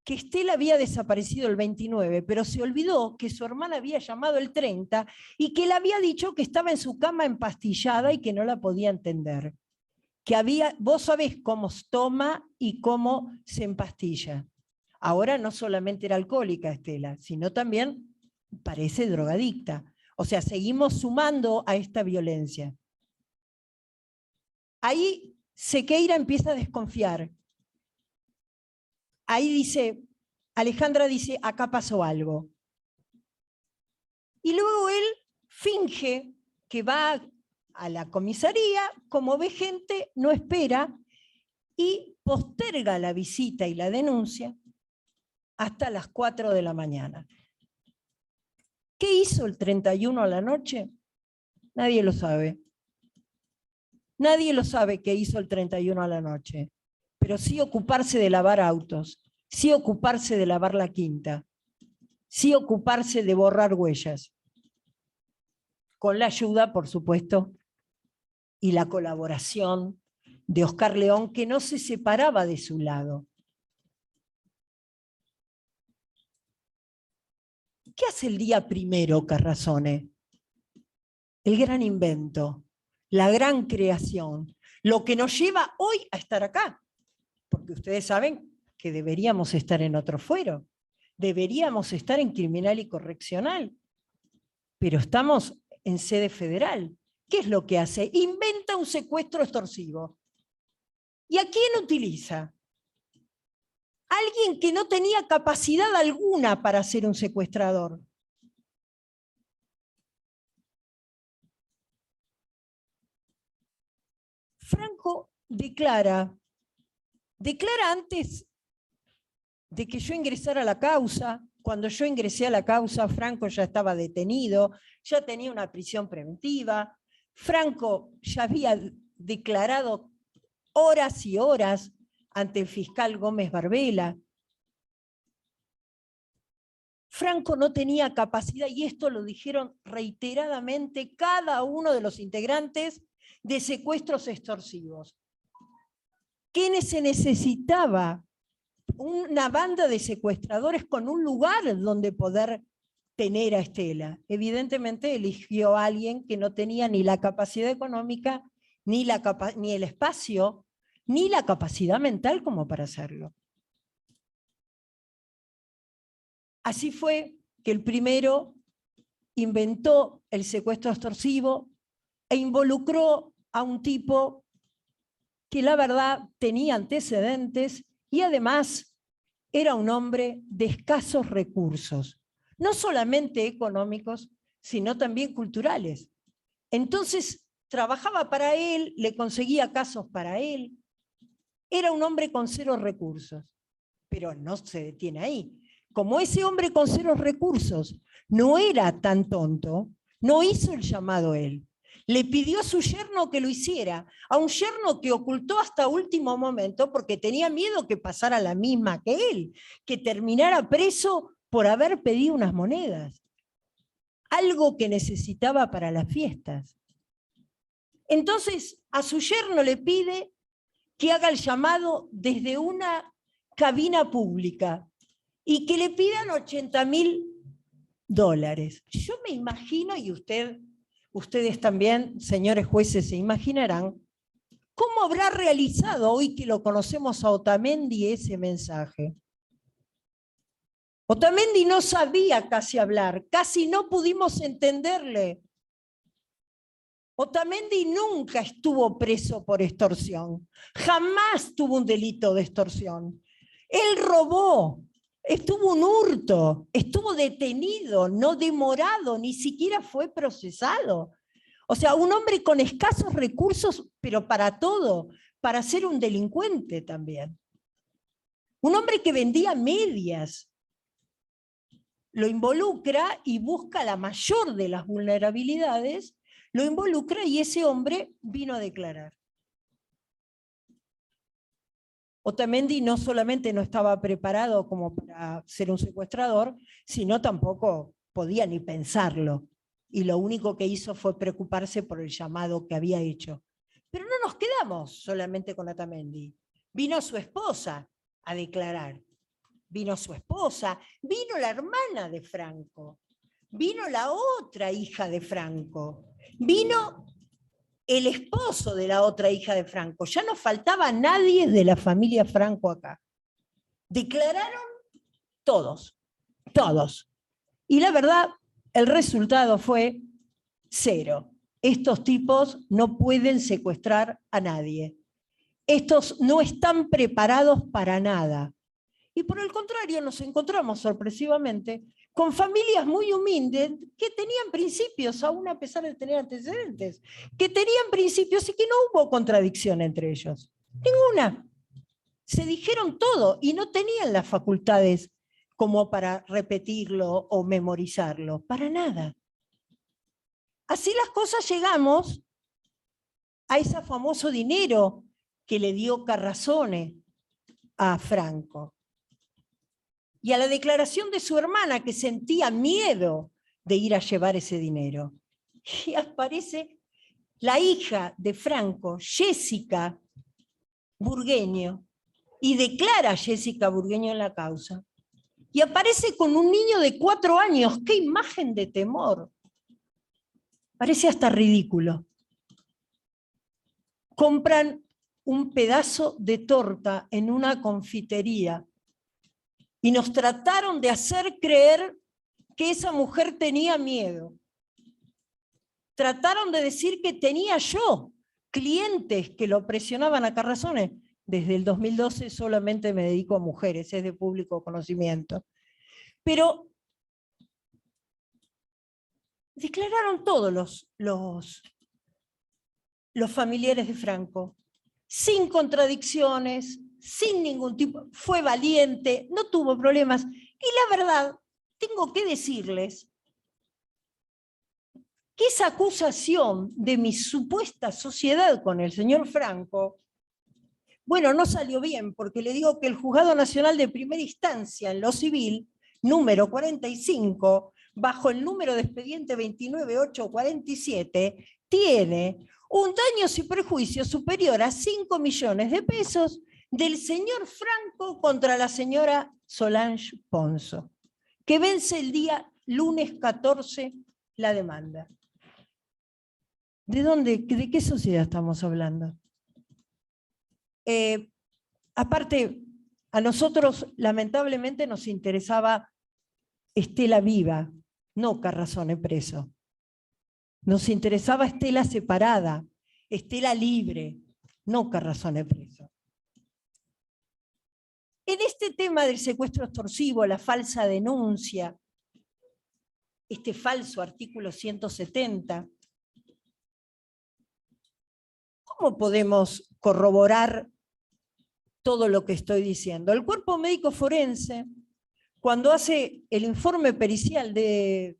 que Estela había desaparecido el 29, pero se olvidó que su hermana había llamado el 30 y que le había dicho que estaba en su cama empastillada y que no la podía entender. Que había, vos sabés cómo se toma y cómo se empastilla. Ahora no solamente era alcohólica Estela, sino también parece drogadicta. O sea, seguimos sumando a esta violencia. Ahí Sequeira empieza a desconfiar. Ahí dice, Alejandra dice, acá pasó algo. Y luego él finge que va a la comisaría, como ve gente, no espera y posterga la visita y la denuncia hasta las 4 de la mañana. ¿Qué hizo el 31 a la noche? Nadie lo sabe. Nadie lo sabe qué hizo el 31 a la noche, pero sí ocuparse de lavar autos, sí ocuparse de lavar la quinta, sí ocuparse de borrar huellas, con la ayuda, por supuesto, y la colaboración de Oscar León, que no se separaba de su lado. ¿Qué hace el día primero Carrasone? El gran invento, la gran creación, lo que nos lleva hoy a estar acá. Porque ustedes saben que deberíamos estar en otro fuero, deberíamos estar en criminal y correccional, pero estamos en sede federal. ¿Qué es lo que hace? Inventa un secuestro extorsivo. ¿Y a quién utiliza? Alguien que no tenía capacidad alguna para ser un secuestrador. Franco declara antes de que yo ingresara a la causa. Cuando yo ingresé a la causa, Franco ya estaba detenido, ya tenía una prisión preventiva. Franco ya había declarado horas y horas ante el fiscal Gómez Barbela. Franco no tenía capacidad, y esto lo dijeron reiteradamente cada uno de los integrantes de secuestros extorsivos. ¿Qué se necesitaba? Una banda de secuestradores con un lugar donde poder tener a Estela. Evidentemente eligió a alguien que no tenía ni la capacidad económica, ni el espacio, ni la capacidad mental como para hacerlo. Así fue que el primero inventó el secuestro extorsivo e involucró a un tipo que la verdad tenía antecedentes y además era un hombre de escasos recursos, no solamente económicos, sino también culturales. Entonces trabajaba para él, le conseguía casos para él, era un hombre con cero recursos, pero no se detiene ahí. Como ese hombre con cero recursos no era tan tonto, no hizo el llamado él. Le pidió a su yerno que lo hiciera, a un yerno que ocultó hasta último momento porque tenía miedo que pasara la misma que él, que terminara preso por haber pedido unas monedas, algo que necesitaba para las fiestas. Entonces a su yerno le pide que haga el llamado desde una cabina pública y que le pidan $80.000. Yo me imagino, y ustedes también, señores jueces, se imaginarán, ¿cómo habrá realizado hoy que lo conocemos a Otamendi ese mensaje? Otamendi no sabía casi hablar, casi no pudimos entenderle. Otamendi nunca estuvo preso por extorsión, jamás tuvo un delito de extorsión. Él robó, estuvo un hurto, estuvo detenido, no demorado, ni siquiera fue procesado. O sea, un hombre con escasos recursos, pero para todo, para ser un delincuente también. Un hombre que vendía medias. Lo involucra y busca la mayor de las vulnerabilidades, lo involucra y ese hombre vino a declarar. Otamendi no solamente no estaba preparado como para ser un secuestrador, sino tampoco podía ni pensarlo. Y lo único que hizo fue preocuparse por el llamado que había hecho. Pero no nos quedamos solamente con Otamendi. Vino su esposa a declarar. Vino su esposa, vino la hermana de Franco, vino la otra hija de Franco, vino el esposo de la otra hija de Franco. Ya no faltaba nadie de la familia Franco acá. Declararon todos, todos. Y la verdad, el resultado fue 0. Estos tipos no pueden secuestrar a nadie. Estos no están preparados para nada. Y por el contrario, nos encontramos sorpresivamente con familias muy humildes que tenían principios, aún a pesar de tener antecedentes, que tenían principios y que no hubo contradicción entre ellos. Ninguna. Se dijeron todo y no tenían las facultades como para repetirlo o memorizarlo, para nada. Así las cosas llegamos a ese famoso dinero que le dio Carrasone a Franco. Y a la declaración de su hermana que sentía miedo de ir a llevar ese dinero. Y aparece la hija de Franco, Jessica Burgueño, y declara a Jessica Burgueño en la causa. Y aparece con un niño de 4 años. ¡Qué imagen de temor! Parece hasta ridículo. Compran un pedazo de torta en una confitería y nos trataron de hacer creer que esa mujer tenía miedo. Trataron de decir que tenía yo clientes que lo presionaban a Carrasone. Desde el 2012 solamente me dedico a mujeres, es de público conocimiento. Pero declararon todos los familiares de Franco, sin contradicciones, sin ningún tipo, fue valiente, no tuvo problemas. Y la verdad, tengo que decirles que esa acusación de mi supuesta sociedad con el señor Franco, bueno, no salió bien, porque le digo que el Juzgado Nacional de Primera Instancia en lo civil número 45, bajo el número de expediente 29847, tiene un daños y perjuicios superior a 5 millones de pesos del señor Franco contra la señora Solange Ponzo, que vence el día lunes 14 la demanda. ¿De qué sociedad estamos hablando? Aparte, a nosotros lamentablemente nos interesaba Estela viva, no Carrazone preso. Nos interesaba Estela separada, Estela libre, no Carrazone preso. En este tema del secuestro extorsivo, la falsa denuncia, este falso artículo 170, ¿cómo podemos corroborar todo lo que estoy diciendo? El cuerpo médico forense, cuando hace el informe pericial de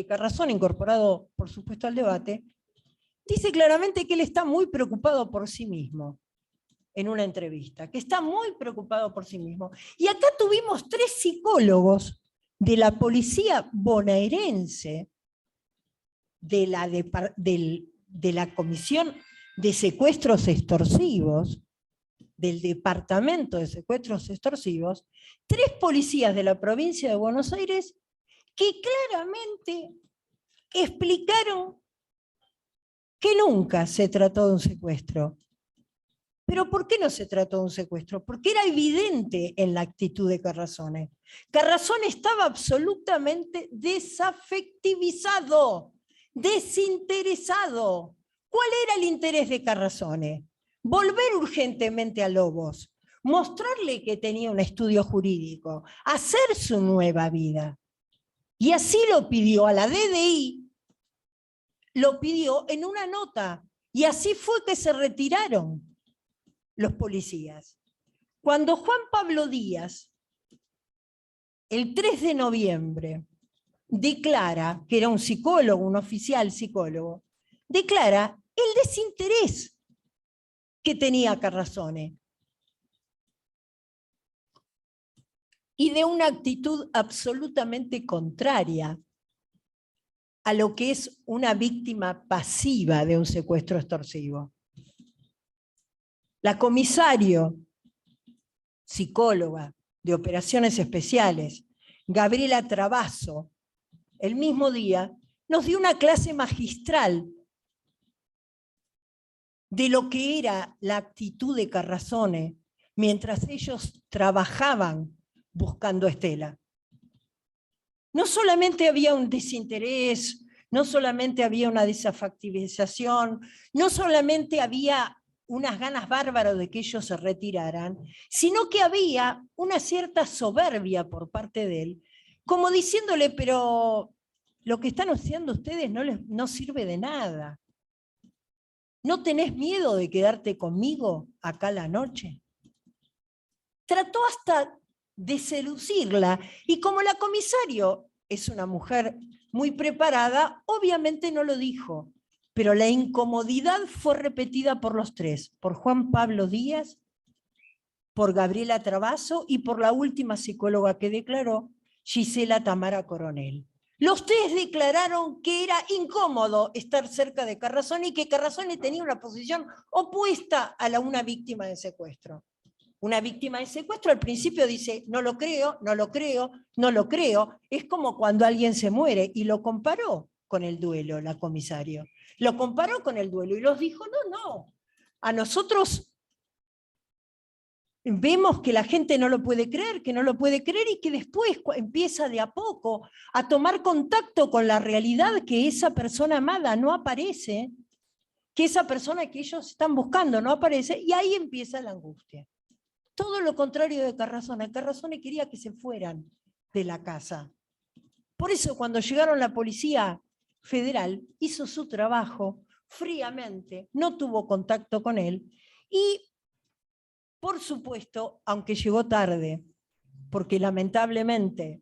Carrazone, incorporado por supuesto al debate, dice claramente que él está muy preocupado por sí mismo en una entrevista, que está muy preocupado por sí mismo. Y acá tuvimos 3 psicólogos de la policía bonaerense, de la Comisión de Secuestros Extorsivos, del Departamento de Secuestros Extorsivos, 3 policías de la provincia de Buenos Aires que claramente explicaron que nunca se trató de un secuestro. ¿Pero por qué no se trató de un secuestro? Porque era evidente en la actitud de Carrazone. Carrazone estaba absolutamente desafectivizado, desinteresado. ¿Cuál era el interés de Carrazone? Volver urgentemente a Lobos, mostrarle que tenía un estudio jurídico, hacer su nueva vida. Y así lo pidió a la DDI, lo pidió en una nota, y así fue que se retiraron los policías. Cuando Juan Pablo Díaz, el 3 de noviembre, declara que era un psicólogo, un oficial psicólogo, declara el desinterés que tenía Carrazone y de una actitud absolutamente contraria a lo que es una víctima pasiva de un secuestro extorsivo. La comisario, psicóloga de operaciones especiales, Gabriela Travasso, el mismo día, nos dio una clase magistral de lo que era la actitud de Carrazone mientras ellos trabajaban buscando a Estela. No solamente había un desinterés, no solamente había una desafectivización, no solamente había unas ganas bárbaras de que ellos se retiraran, sino que había una cierta soberbia por parte de él, como diciéndole, pero lo que están haciendo ustedes no sirve de nada. ¿No tenés miedo de quedarte conmigo acá la noche? Trató hasta de seducirla, y como la comisario es una mujer muy preparada, obviamente no lo dijo, pero la incomodidad fue repetida por los 3, por Juan Pablo Díaz, por Gabriela Travasso y por la última psicóloga que declaró, Gisela Tamara Coronel. Los 3 declararon que era incómodo estar cerca de Carrazone y que Carrazone tenía una posición opuesta a la de una víctima de secuestro. Una víctima de secuestro al principio dice, no lo creo, no lo creo, no lo creo. Es como cuando alguien se muere, y lo comparó con el duelo, la comisario. Lo comparó con el duelo y los dijo, no. A nosotros vemos que la gente no lo puede creer, que no lo puede creer, y que después empieza de a poco a tomar contacto con la realidad, que esa persona amada no aparece, que esa persona que ellos están buscando no aparece, y ahí empieza la angustia. Todo lo contrario de Carrazone. Carrazone quería que se fueran de la casa. Por eso cuando llegaron la policía federal, hizo su trabajo fríamente, no tuvo contacto con él, y por supuesto, aunque llegó tarde, porque lamentablemente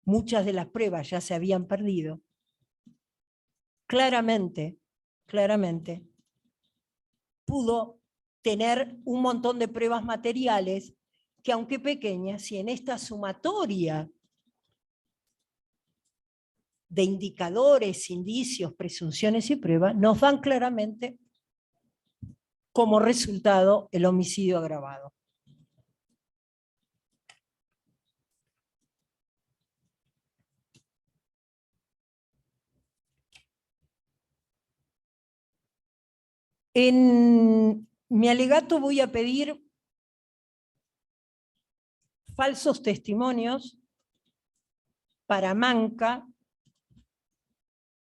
muchas de las pruebas ya se habían perdido, claramente pudo tener un montón de pruebas materiales que aunque pequeñas, y en esta sumatoria de indicadores, indicios, presunciones y pruebas, nos dan claramente como resultado el homicidio agravado. En mi alegato voy a pedir falsos testimonios para Manca,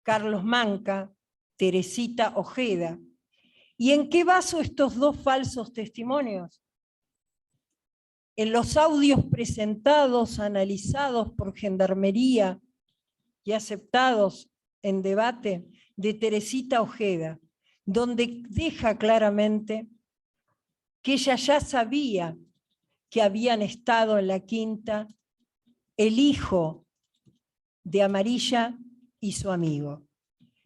Carlos Manca, Teresita Ojeda. ¿Y en qué baso estos dos falsos testimonios? En los audios presentados, analizados por Gendarmería y aceptados en debate de Teresita Ojeda, donde deja claramente que ella ya sabía que habían estado en la quinta el hijo de Amarilla y su amigo,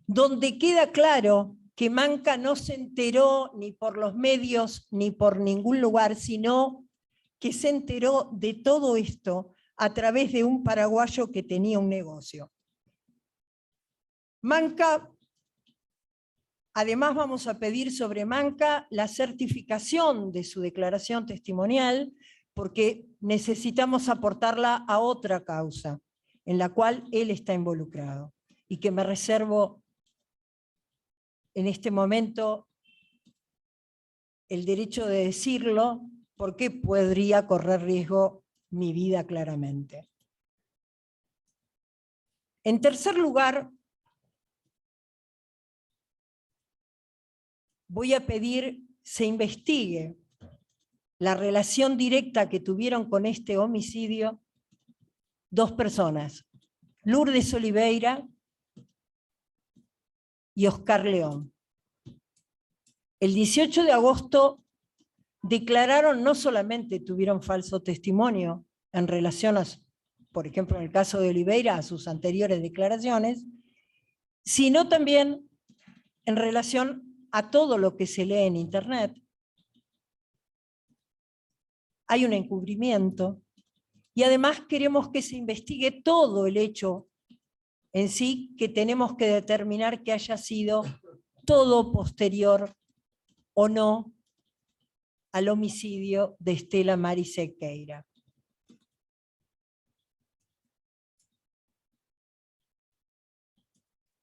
donde queda claro que Manca no se enteró ni por los medios ni por ningún lugar, sino que se enteró de todo esto a través de un paraguayo que tenía un negocio. Manca, además vamos a pedir sobre Manca la certificación de su declaración testimonial, porque necesitamos aportarla a otra causa, en la cual él está involucrado, y que me reservo en este momento el derecho de decirlo, porque podría correr riesgo mi vida claramente. En tercer lugar, voy a pedir se investigue la relación directa que tuvieron con este homicidio dos personas, Lourdes Oliveira y Oscar León. El 18 de agosto declararon, no solamente tuvieron falso testimonio en relación a, por ejemplo, en el caso de Oliveira, a sus anteriores declaraciones, sino también en relación a todo lo que se lee en Internet. Hay un encubrimiento y además queremos que se investigue todo el hecho en sí, que tenemos que determinar que haya sido todo posterior o no al homicidio de Estela Maris Sequeira.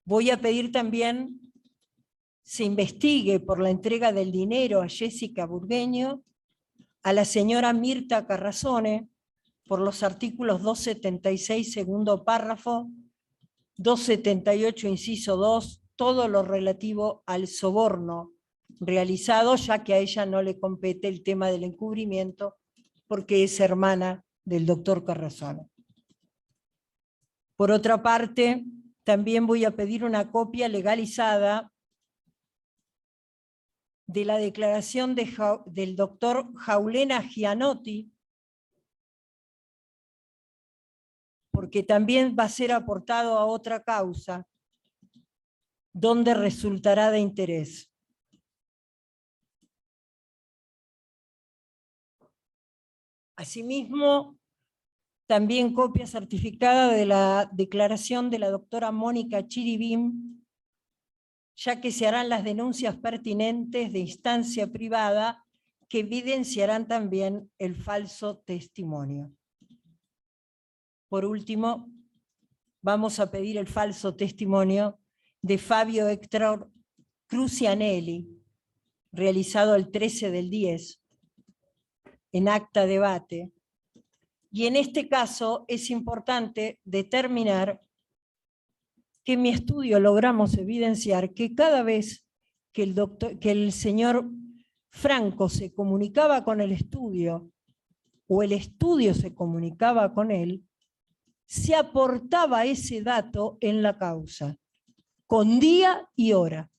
Voy a pedir también se investigue por la entrega del dinero a Jessica Burgueño, a la señora Mirta Carrazone, por los artículos 276, segundo párrafo, 278, inciso 2, todo lo relativo al soborno realizado, ya que a ella no le compete el tema del encubrimiento, porque es hermana del doctor Carrazone. Por otra parte, también voy a pedir una copia legalizada de la declaración del doctor Jaulena Gianotti, porque también va a ser aportado a otra causa, donde resultará de interés. Asimismo, también copia certificada de la declaración de la doctora Mónica Chiribim, ya que se harán las denuncias pertinentes de instancia privada que evidenciarán también el falso testimonio. Por último, vamos a pedir el falso testimonio de Fabio Héctor Crucianelli, realizado el 13/10, en acta debate. Y en este caso es importante determinar que en mi estudio logramos evidenciar que cada vez que el señor Franco se comunicaba con el estudio, o el estudio se comunicaba con él, se aportaba ese dato en la causa, con día y hora.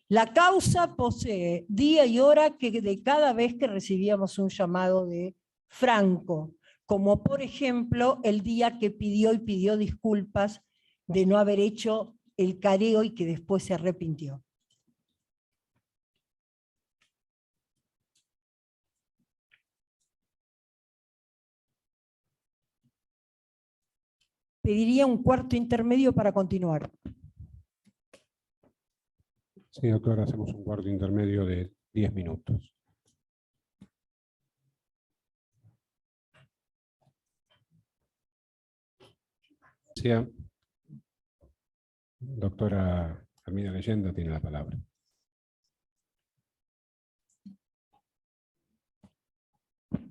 La causa posee día y hora de cada vez que recibíamos un llamado de Franco, como por ejemplo el día que pidió disculpas de no haber hecho el careo y que después se arrepintió. pediría un cuarto intermedio para continuar. Sí, doctora, hacemos un cuarto intermedio de 10 minutos. Sí, doctora Hermida Leyenda tiene la palabra.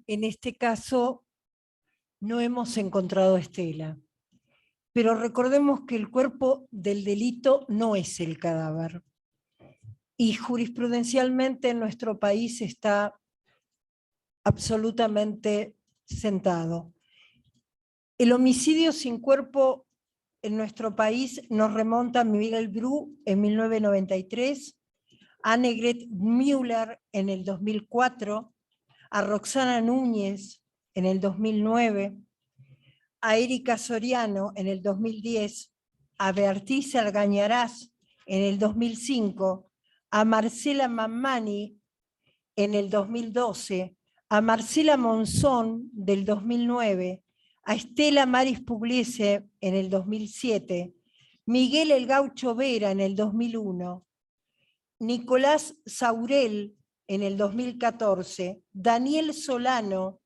En este caso, no hemos encontrado estela, pero recordemos que el cuerpo del delito no es el cadáver. Y jurisprudencialmente en nuestro país está absolutamente sentado. El homicidio sin cuerpo en nuestro país nos remonta a Miguel Bru en 1993, a Annegret Müller en el 2004, a Roxana Núñez en el 2009, a Erika Soriano en el 2010, a Beatriz Argañarás en el 2005, a Marcela Mammani en el 2012, a Marcela Monzón del 2009, a Estela Maris Pugliese en el 2007, Miguel El Gaucho Vera en el 2001, Nicolás Saurel en el 2014, Daniel Solano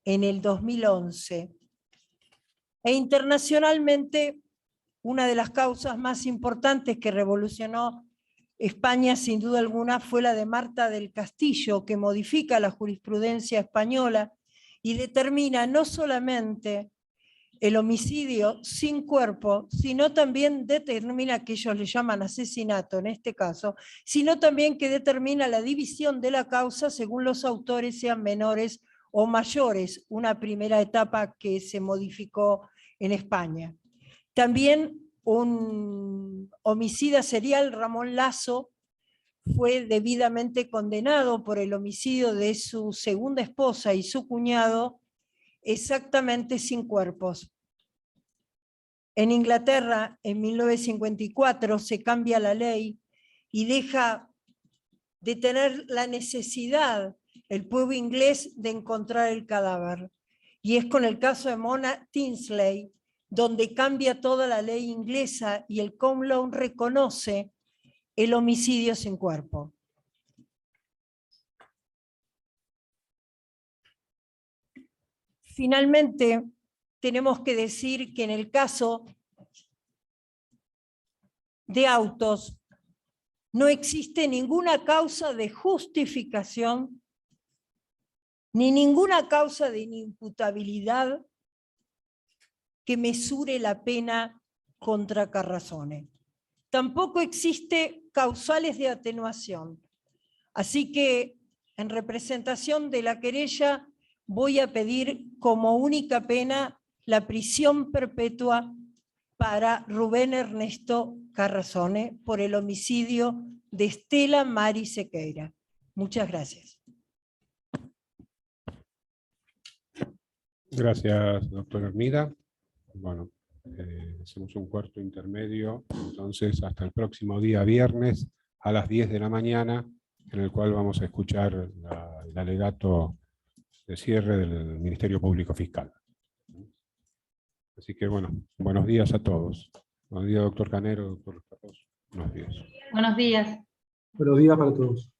en el 2011. E internacionalmente, una de las causas más importantes que revolucionó España, sin duda alguna, fue la de Marta del Castillo, que modifica la jurisprudencia española y determina no solamente el homicidio sin cuerpo, sino también determina, que ellos le llaman asesinato en este caso, sino también que determina la división de la causa según los autores sean menores o mayores, una primera etapa que se modificó en España. También un homicida serial, Ramón Lazo, fue debidamente condenado por el homicidio de su segunda esposa y su cuñado, exactamente sin cuerpos. En Inglaterra, en 1954, se cambia la ley y deja de tener la necesidad el pueblo inglés de encontrar el cadáver. Y es con el caso de Mona Tinsley, donde cambia toda la ley inglesa y el Common Law reconoce el homicidio sin cuerpo. Finalmente, tenemos que decir que en el caso de autos no existe ninguna causa de justificación ni ninguna causa de inimputabilidad que mesure la pena contra Carrasone. Tampoco existe causales de atenuación. Así que, en representación de la querella, voy a pedir como única pena la prisión perpetua para Rubén Ernesto Carrasone por el homicidio de Estela Mari Sequeira. Muchas gracias. Gracias, doctora Hermida. Bueno, hacemos un cuarto intermedio, entonces hasta el próximo día viernes a las 10 de la mañana, en el cual vamos a escuchar el alegato de cierre del Ministerio Público Fiscal. Así que bueno, buenos días a todos. Buenos días, doctor Canero, doctor Carlos. Buenos días. Buenos días. Buenos días para todos.